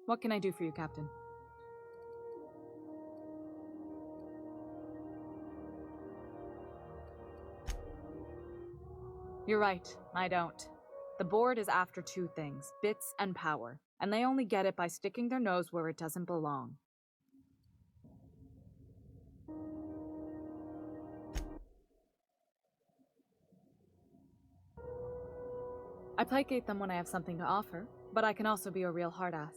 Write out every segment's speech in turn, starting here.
What can I do for you, Captain? You're right, I don't. The board is after two things, bits and power, and they only get it by sticking their nose where it doesn't belong. I placate them when I have something to offer, but I can also be a real hard-ass.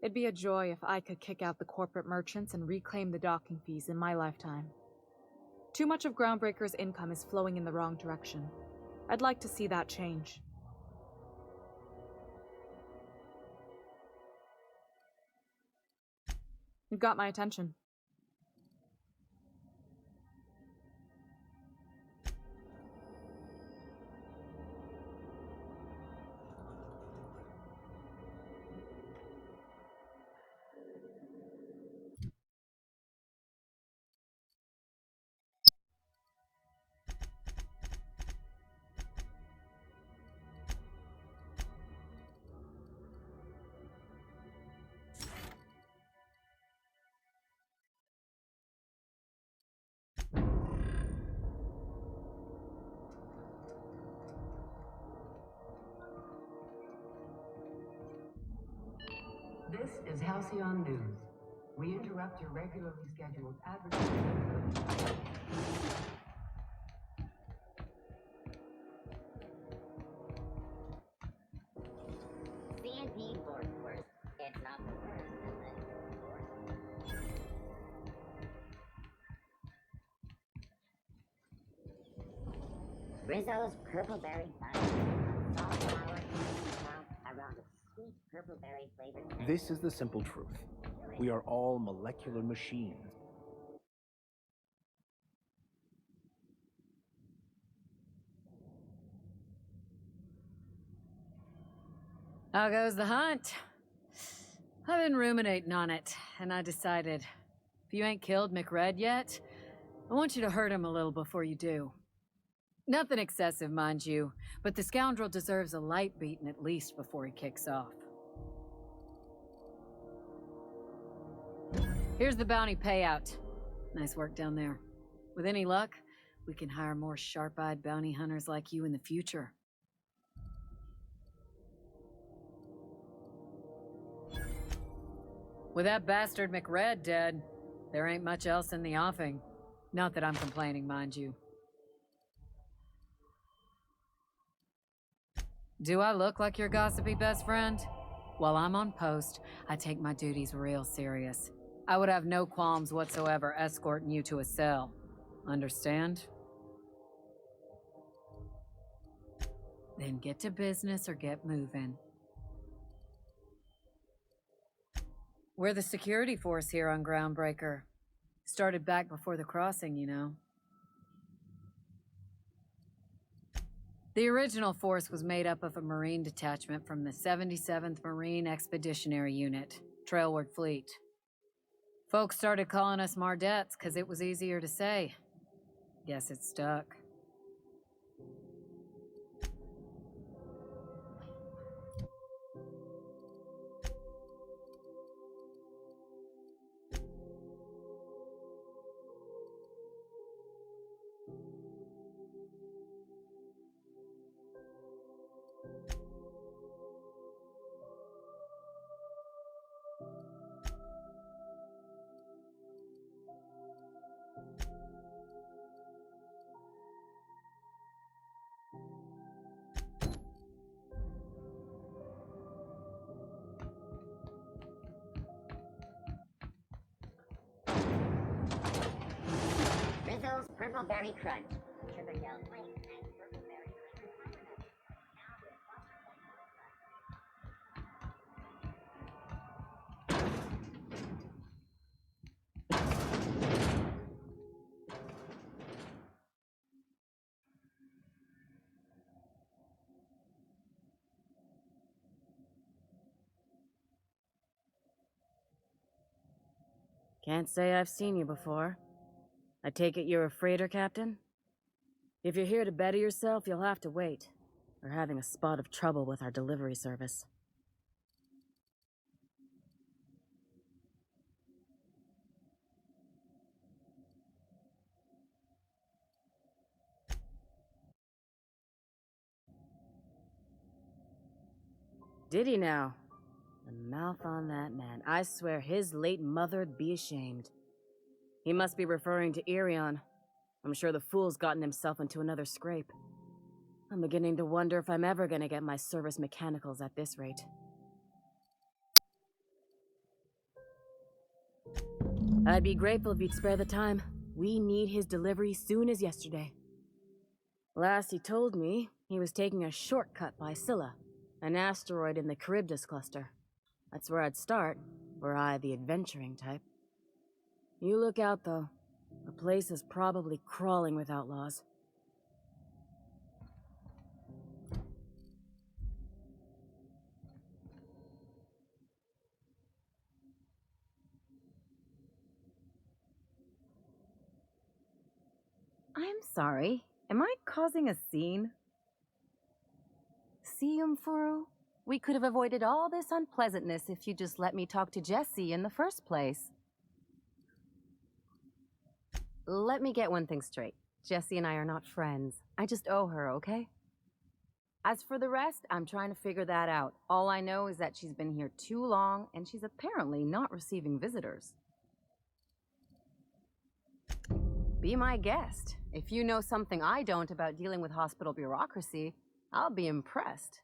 It'd be a joy if I could kick out the corporate merchants and reclaim the docking fees in my lifetime. Too much of Groundbreaker's income is flowing in the wrong direction. I'd like to see that change. You've got my attention. This is Halcyon News. We interrupt your regularly scheduled advertising. C&D Board Force. It's not the worst, is it? Rizzo's Purpleberry Fun. Salt flour, around a sweet purpleberry flavored. This is the simple truth. We are all molecular machines. How goes the hunt? I've been ruminating on it, and I decided, if you ain't killed McRed yet, I want you to hurt him a little before you do. Nothing excessive, mind you, but the scoundrel deserves a light beating at least before he kicks off. Here's the bounty payout. Nice work down there. With any luck, we can hire more sharp-eyed bounty hunters like you in the future. With that bastard McRed dead, there ain't much else in the offing. Not that I'm complaining, mind you. Do I look like your gossipy best friend? While I'm on post, I take my duties real serious. I would have no qualms whatsoever escorting you to a cell. Understand? Then get to business or get moving. We're the security force here on Groundbreaker. Started back before the crossing, you know. The original force was made up of a Marine detachment from the 77th Marine Expeditionary Unit, Trailward Fleet. Folks started calling us Mardettes because it was easier to say. Guess it stuck. Rizzo's Purpleberry Crunch. Sugar gel flakes and purpleberry flavored Can't say I've seen you before. I take it you're a freighter captain? If you're here to better yourself, you'll have to wait. We're having a spot of trouble with our delivery service. Did he now? The mouth on that man. I swear his late mother'd be ashamed. He must be referring to Irion. I'm sure the fool's gotten himself into another scrape. I'm beginning to wonder if I'm ever gonna get my service mechanicals at this rate. I'd be grateful if you'd spare the time. We need his delivery soon as yesterday. Last he told me, he was taking a shortcut by Scylla, an asteroid in the Charybdis cluster. That's where I'd start, were I the adventuring type. You look out, though. The place is probably crawling with outlaws. I'm sorry. Am I causing a scene? See, Umfuru? We could have avoided all this unpleasantness if you just let me talk to Jesse in the first place. Let me get one thing straight. Jesse and I are not friends. I just owe her, okay? As for the rest, I'm trying to figure that out. All I know is that she's been here too long, and she's apparently not receiving visitors. Be my guest. If you know something I don't about dealing with hospital bureaucracy, I'll be impressed.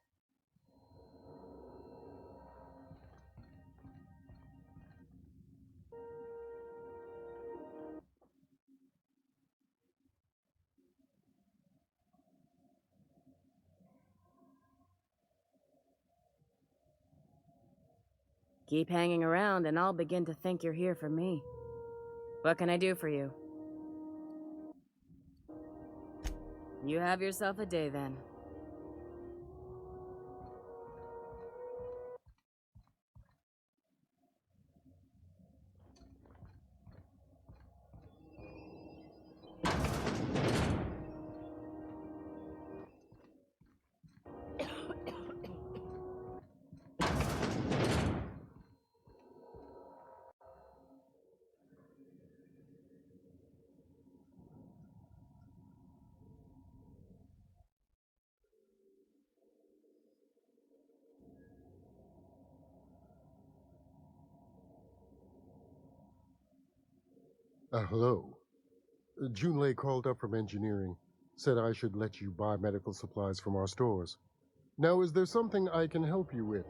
Keep hanging around and I'll begin to think you're here for me. What can I do for you? You have yourself a day then. Hello. Junlei called up from engineering, said I should let you buy medical supplies from our stores. Now, is there something I can help you with?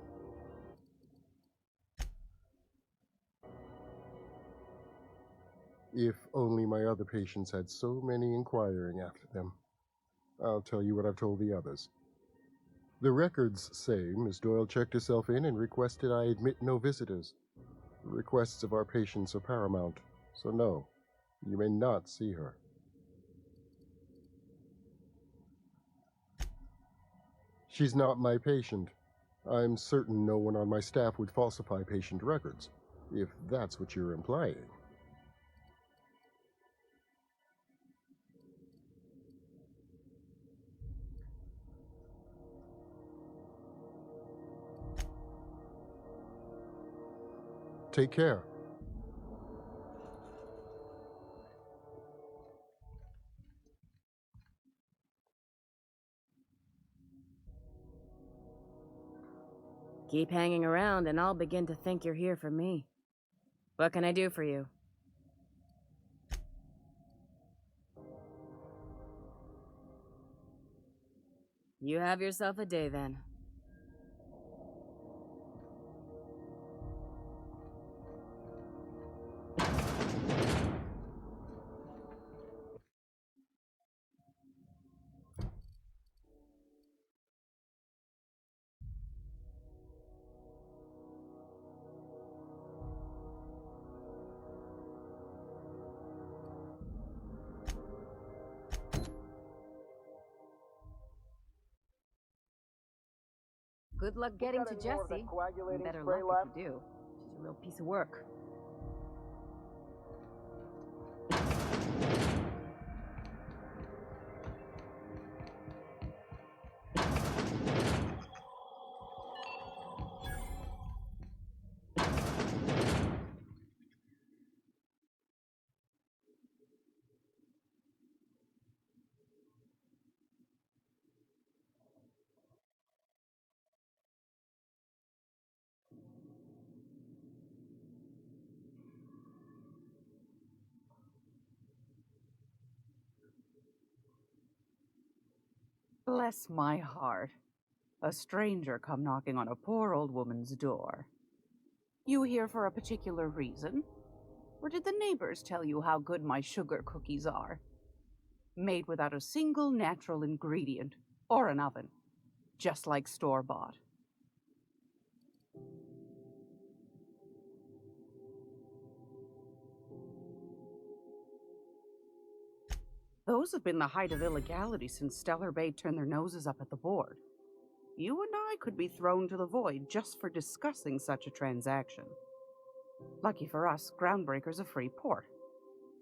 If only my other patients had so many inquiring after them. I'll tell you what I've told the others. The records say Miss Doyle checked herself in and requested I admit no visitors. The requests of our patients are paramount, so no, you may not see her. She's not my patient. I'm certain no one on my staff would falsify patient records, if that's what you're implying. Take care. Keep hanging around and I'll begin to think you're here for me. What can I do for you? You have yourself a day then. Good luck getting to Jesse. Better luck if you do. She's a real piece of work. Bless my heart. A stranger come knocking on a poor old woman's door. You here for a particular reason? Or did the neighbors tell you how good my sugar cookies are? Made without a single natural ingredient, or an oven. Just like store-bought. Those have been the height of illegality since Stellar Bay turned their noses up at the board. You and I could be thrown to the void just for discussing such a transaction. Lucky for us, Groundbreaker's a free port.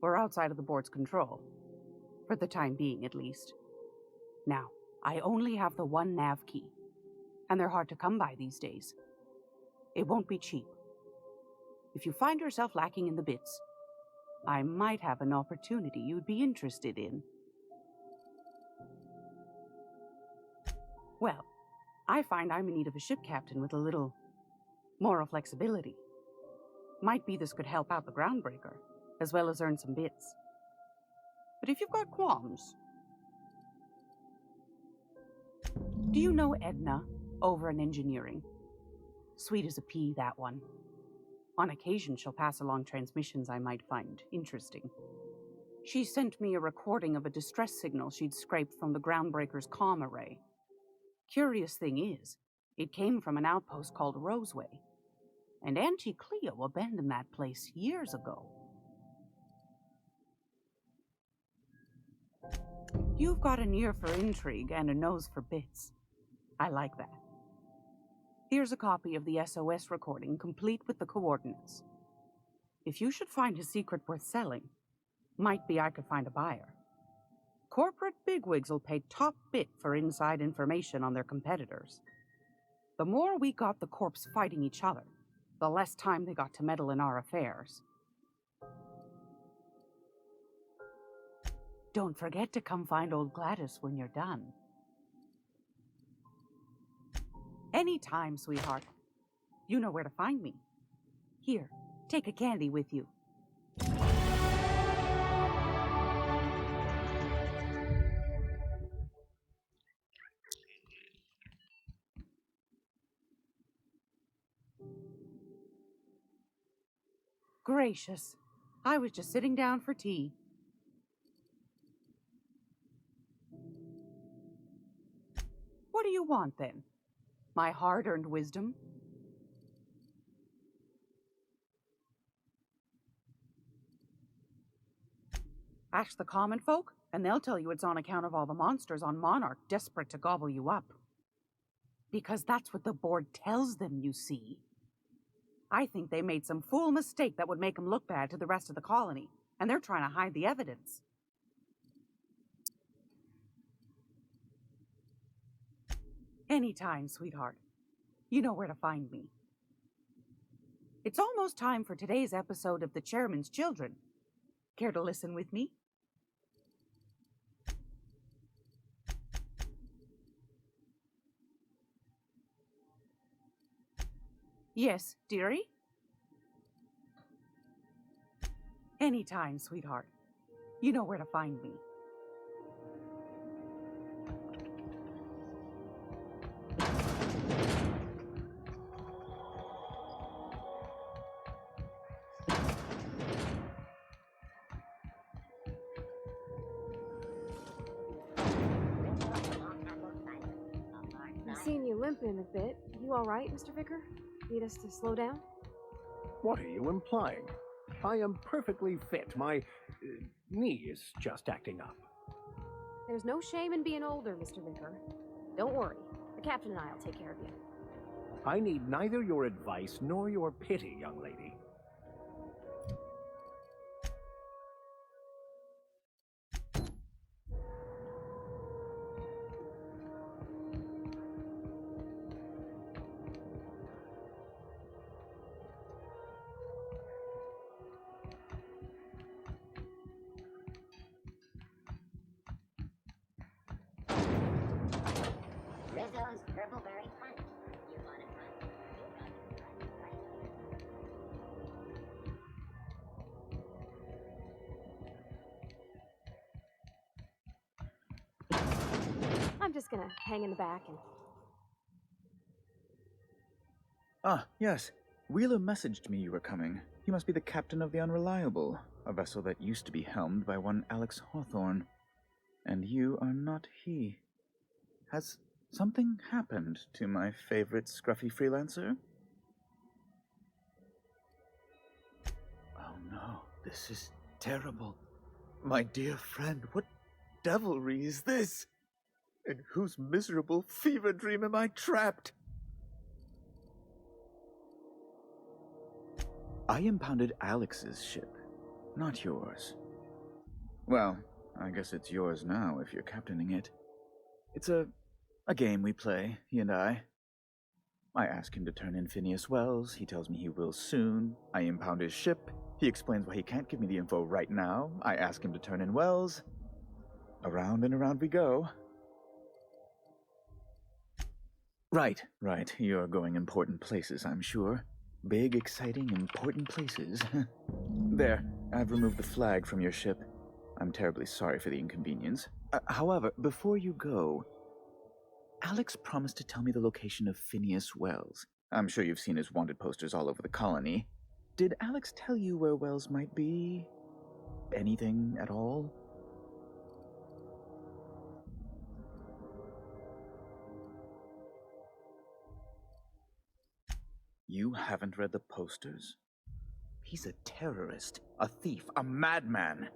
We're outside of the board's control. For the time being, at least. Now, I only have the one nav key. And they're hard to come by these days. It won't be cheap. If you find yourself lacking in the bits, I might have an opportunity you'd be interested in. Well, I find I'm in need of a ship captain with a little moral flexibility. Might be this could help out the Groundbreaker, as well as earn some bits. But if you've got qualms... Do you know Edna, over in engineering? Sweet as a pea, that one. On occasion, she'll pass along transmissions I might find interesting. She sent me a recording of a distress signal she'd scraped from the Groundbreaker's comm array. Curious thing is, it came from an outpost called Roseway. And Auntie Cleo abandoned that place years ago. You've got an ear for intrigue and a nose for bits. I like that. Here's a copy of the SOS recording, complete with the coordinates. If you should find a secret worth selling, might be I could find a buyer. Corporate bigwigs will pay top bit for inside information on their competitors. The more we got the corps fighting each other, the less time they got to meddle in our affairs. Don't forget to come find old Gladys when you're done. Anytime, sweetheart. You know where to find me. Here, take a candy with you. Gracious. I was just sitting down for tea. What do you want, then? My hard-earned wisdom? Ask the common folk, and they'll tell you it's on account of all the monsters on Monarch desperate to gobble you up. Because that's what the board tells them, you see. I think they made some fool mistake that would make them look bad to the rest of the colony, and they're trying to hide the evidence. Anytime, sweetheart. You know where to find me. It's almost time for today's episode of The Chairman's Children. Care to listen with me? Yes, dearie? Anytime, sweetheart. You know where to find me. I've seen you limping a bit. You all right, Mr. Vicar? Need us to slow down? What are you implying? I am perfectly fit. My knee is just acting up. There's no shame in being older, Mr. Vicar. Don't worry. The captain and I will take care of you. I need neither your advice nor your pity, young lady. Rizzo's Purpleberry Punch. You want it punch? You got it right here. I'm just gonna hang in the back and... Ah, yes. Wheeler messaged me you were coming. He must be the captain of the Unreliable, a vessel that used to be helmed by one Alex Hawthorne. And you are not he. Has something happened to my favorite scruffy freelancer? Oh no, this is terrible. My dear friend, what devilry is this? In whose miserable fever dream am I trapped? I impounded Alex's ship, not yours. Well, I guess it's yours now if you're captaining it. It's a game we play, he and I. I ask him to turn in Phineas Wells. He tells me he will soon. I impound his ship. He explains why he can't give me the info right now. I ask him to turn in Wells. Around and around we go. Right. You're going important places, I'm sure. Big, exciting, important places. There, I've removed the flag from your ship. I'm terribly sorry for the inconvenience. However, before you go, Alex promised to tell me the location of Phineas Wells. I'm sure you've seen his wanted posters all over the colony. Did Alex tell you where Wells might be? Anything at all? You haven't read the posters? He's a terrorist, a thief, a madman.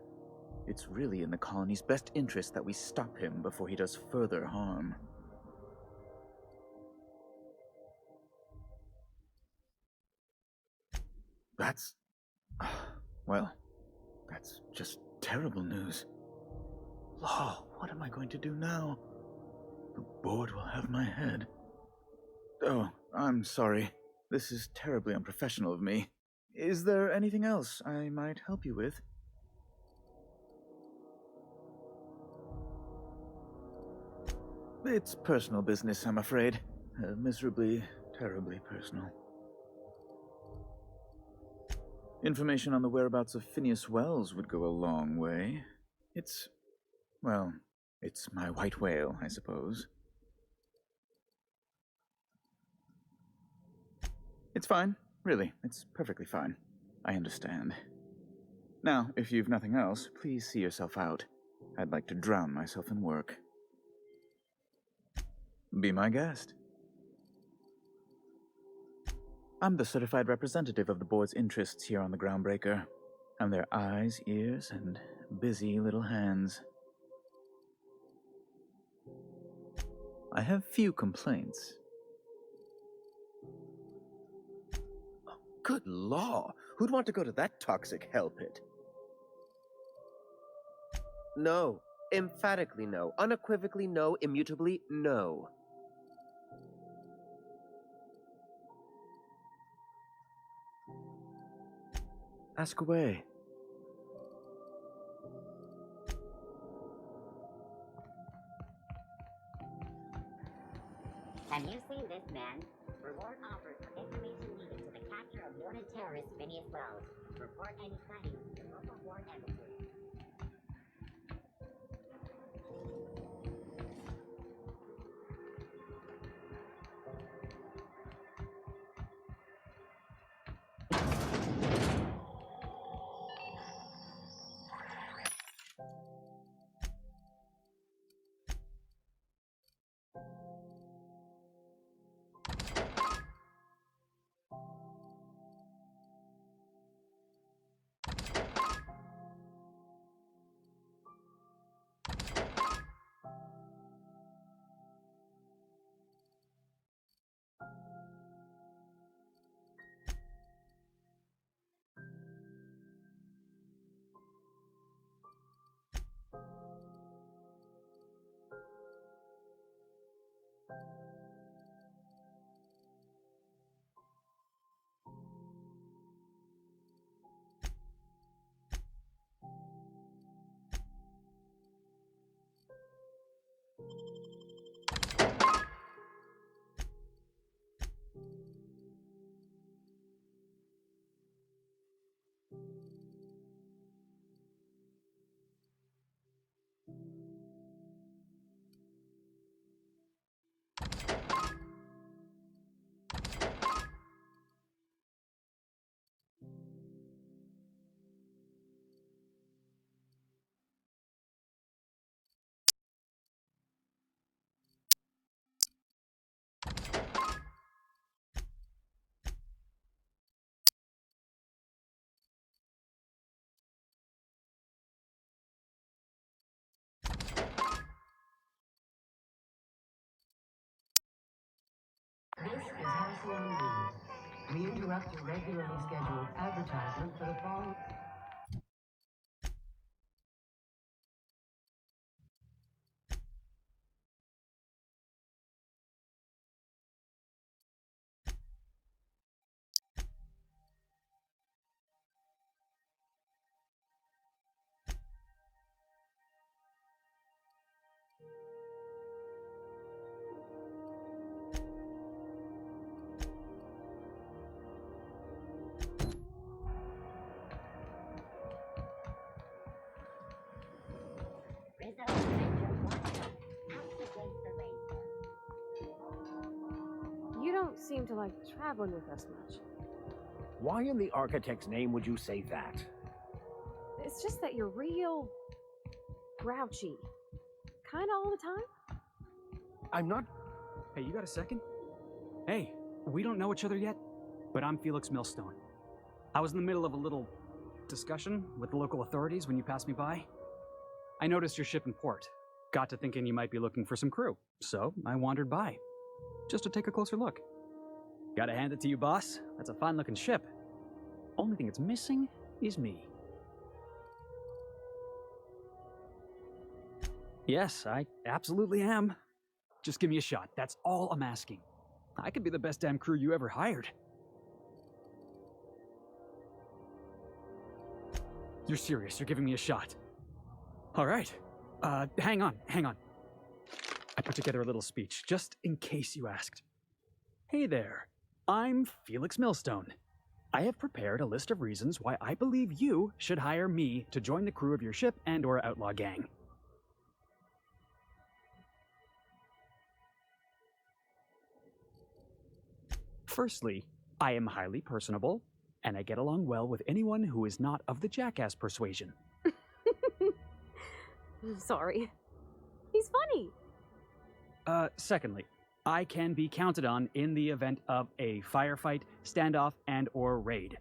It's really in the colony's best interest that we stop him before he does further harm. That's... well, that's just terrible news. Law, what am I going to do now? The board will have my head. Oh, I'm sorry. This is terribly unprofessional of me. Is there anything else I might help you with? It's personal business, I'm afraid. Miserably, terribly personal. Information on the whereabouts of Phineas Wells would go a long way. It's my white whale, I suppose. It's fine. Really, it's perfectly fine. I understand. Now, if you've nothing else, please see yourself out. I'd like to drown myself in work. Be my guest. I'm the certified representative of the board's interests here on the Groundbreaker. I'm their eyes, ears, and busy little hands. I have few complaints. Oh, good law! Who'd want to go to that toxic hell pit? No. Emphatically no. Unequivocally no. Immutably no. Ask away. Have you seen this man? Reward offered for information needed to the capture of wanted terrorist Phineas Wells. Report any sightings to local board embassy. This is Halcyon News. We interrupt your regularly scheduled advertisement for the following. Rizzo Adventure 1. Activate the rainbow. You don't seem to like traveling with us much. Why in the architect's name would you say that? It's just that you're real grouchy. Kinda all the time. I'm not. Hey, you got a second? Hey, we don't know each other yet, but I'm Felix Millstone. I was in the middle of a little discussion with the local authorities when you passed me by. I noticed your ship in port. Got to thinking you might be looking for some crew, so I wandered by, just to take a closer look. Gotta hand it to you, boss. That's a fine-looking ship. Only thing it's missing is me. Yes, I absolutely am. Just give me a shot. That's all I'm asking. I could be the best damn crew you ever hired. You're serious? You're giving me a shot? All right. Hang on. I put together a little speech, just in case you asked. Hey there. I'm Felix Millstone. I have prepared a list of reasons why I believe you should hire me to join the crew of your ship and/or outlaw gang. Firstly, I am highly personable, and I get along well with anyone who is not of the jackass persuasion. Sorry. He's funny. Secondly, I can be counted on in the event of a firefight, standoff, and/or raid.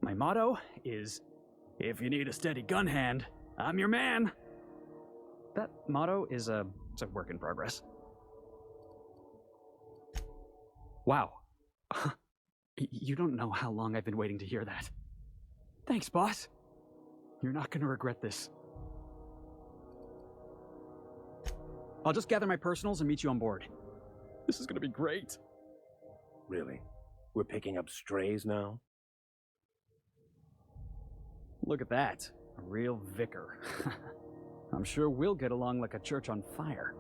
My motto is, if you need a steady gun hand, I'm your man. That motto is it's a work in progress. Wow. You don't know how long I've been waiting to hear that. Thanks, boss. You're not gonna regret this. I'll just gather my personals and meet you on board. This is gonna be great. Really? We're picking up strays now? Look at that. A real vicar. I'm sure we'll get along like a church on fire.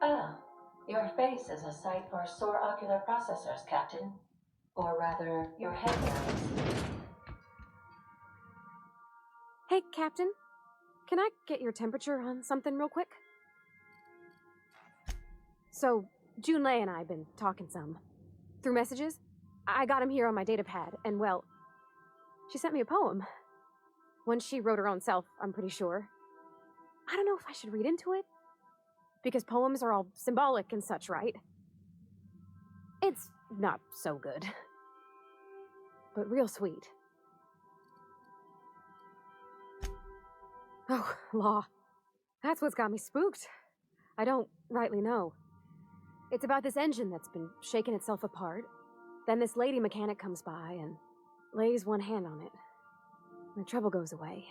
Ah, your face is a sight for sore ocular processors, Captain. Or rather, your head guys. Hey, Captain. Can I get your temperature on something real quick? So, Junlei and I have been talking some. Through messages. I got him here on my datapad, and well, she sent me a poem. One she wrote her own self, I'm pretty sure. I don't know if I should read into it. Because poems are all symbolic and such, right? It's not so good. But real sweet. Oh, law. That's what's got me spooked. I don't rightly know. It's about this engine that's been shaking itself apart. Then this lady mechanic comes by and lays one hand on it. The trouble goes away.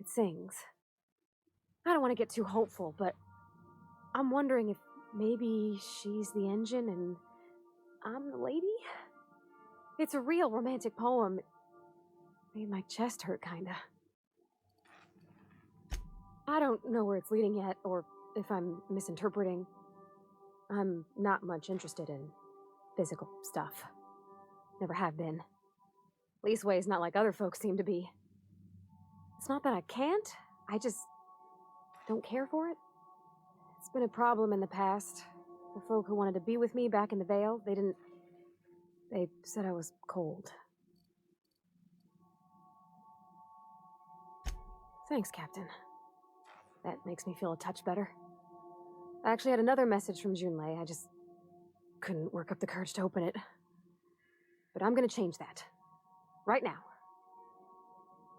It sings. I don't want to get too hopeful, but I'm wondering if maybe she's the engine and I'm the lady? It's a real romantic poem. It made my chest hurt, kinda. I don't know where it's leading yet, or if I'm misinterpreting. I'm not much interested in physical stuff. Never have been. Leastway's not like other folks seem to be. It's not that I can't, I just don't care for it. It's been a problem in the past. The folk who wanted to be with me back in the Vale, they said I was cold. Thanks, Captain. That makes me feel a touch better. I actually had another message from Junlei. I just couldn't work up the courage to open it. But I'm gonna change that. Right now.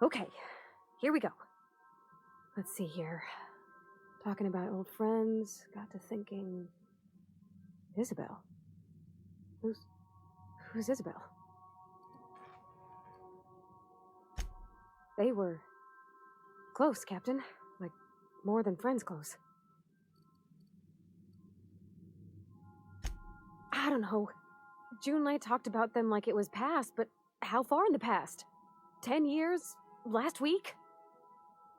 Okay, here we go. Let's see here. Talking about old friends, got to thinking... Isabel? Who's Isabel? They were... close, Captain. Like, more than friends close. I don't know. Junlei talked about them like it was past, but how far in the past? 10 years? Last week?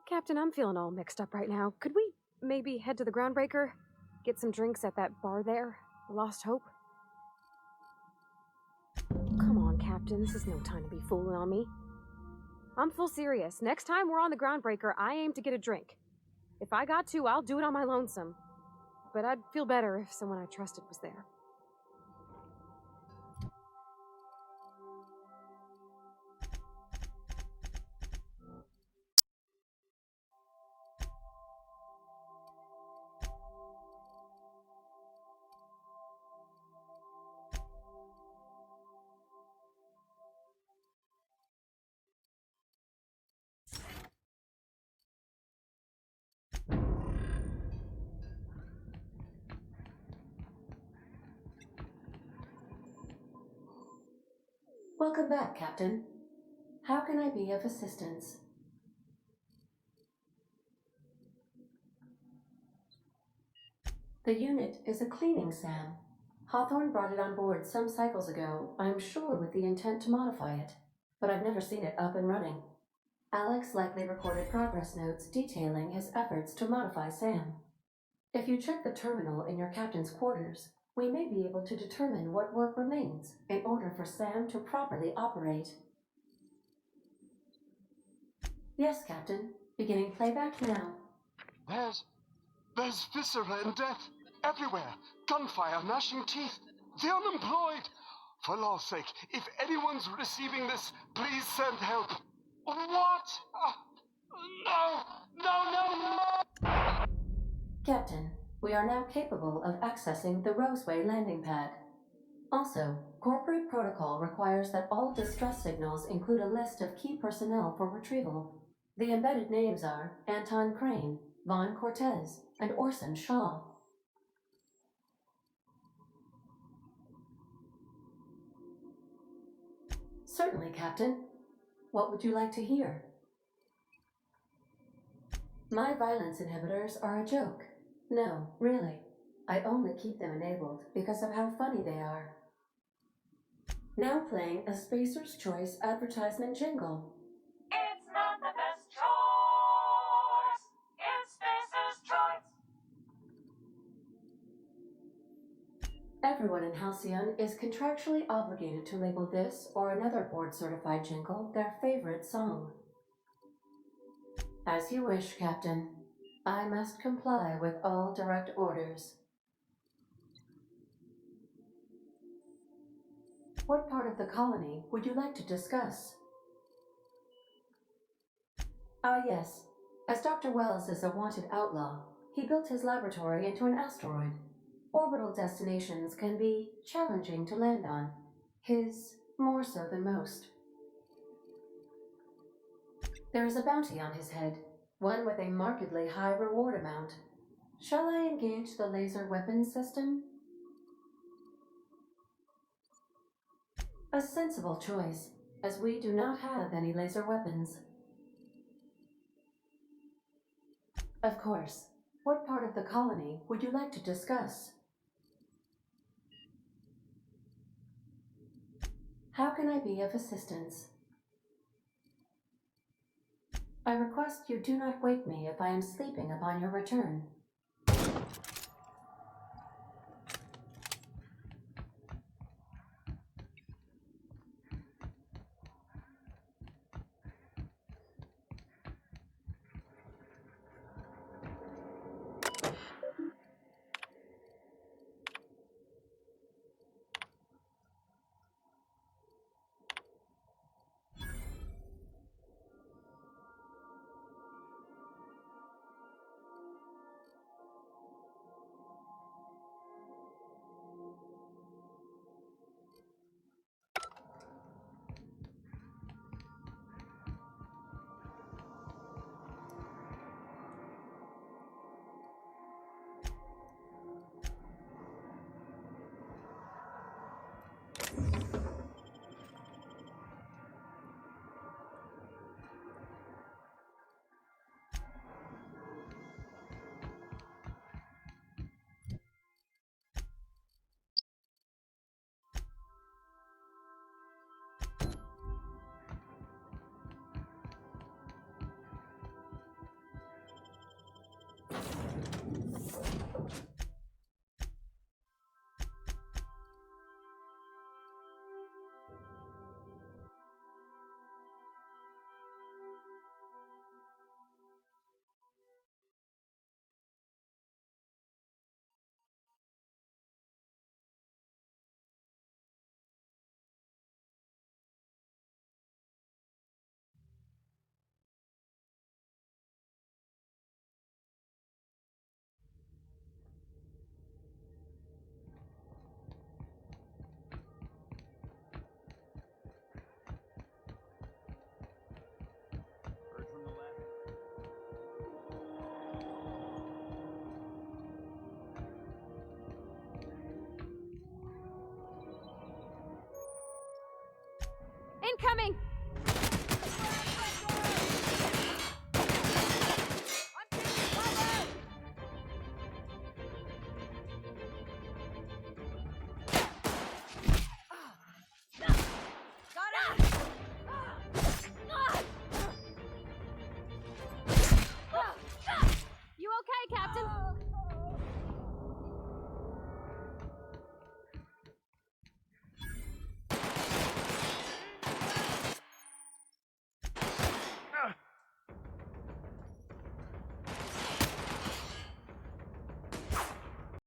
Captain, I'm feeling all mixed up right now. Could we maybe head to the Groundbreaker? Get some drinks at that bar there? Lost Hope? Come on, Captain. This is no time to be fooling on me. I'm full serious. Next time we're on the Groundbreaker, I aim to get a drink. If I got to, I'll do it on my lonesome. But I'd feel better if someone I trusted was there. Welcome back, Captain. How can I be of assistance? The unit is a cleaning SAM. Hawthorne brought it on board some cycles ago, I'm sure with the intent to modify it, but I've never seen it up and running. Alex likely recorded progress notes detailing his efforts to modify SAM. If you check the terminal in your captain's quarters, we may be able to determine what work remains in order for SAM to properly operate. Yes, Captain. Beginning playback now. There's viscera and death everywhere. Gunfire, gnashing teeth. The unemployed. For law's sake, if anyone's receiving this, please send help. What? No! Captain, we are now capable of accessing the Roseway landing pad. Also, corporate protocol requires that all distress signals include a list of key personnel for retrieval. The embedded names are Anton Crane, Vaughn Cortez, and Orson Shaw. Certainly, Captain. What would you like to hear? My violence inhibitors are a joke. No, really. I only keep them enabled because of how funny they are. Now playing a Spacer's Choice advertisement jingle. It's not the best choice. It's Spacer's Choice. Everyone in Halcyon is contractually obligated to label this or another board-certified jingle their favorite song. As you wish, Captain. I must comply with all direct orders. What part of the colony would you like to discuss? Ah, yes. As Dr. Wells is a wanted outlaw, he built his laboratory into an asteroid. Orbital destinations can be challenging to land on. His more so than most. There is a bounty on his head, one with a markedly high reward amount. Shall I engage the laser weapons system? A sensible choice, as we do not have any laser weapons. Of course. What part of the colony would you like to discuss? How can I be of assistance? I request you do not wake me if I am sleeping upon your return. Incoming! You okay, Captain?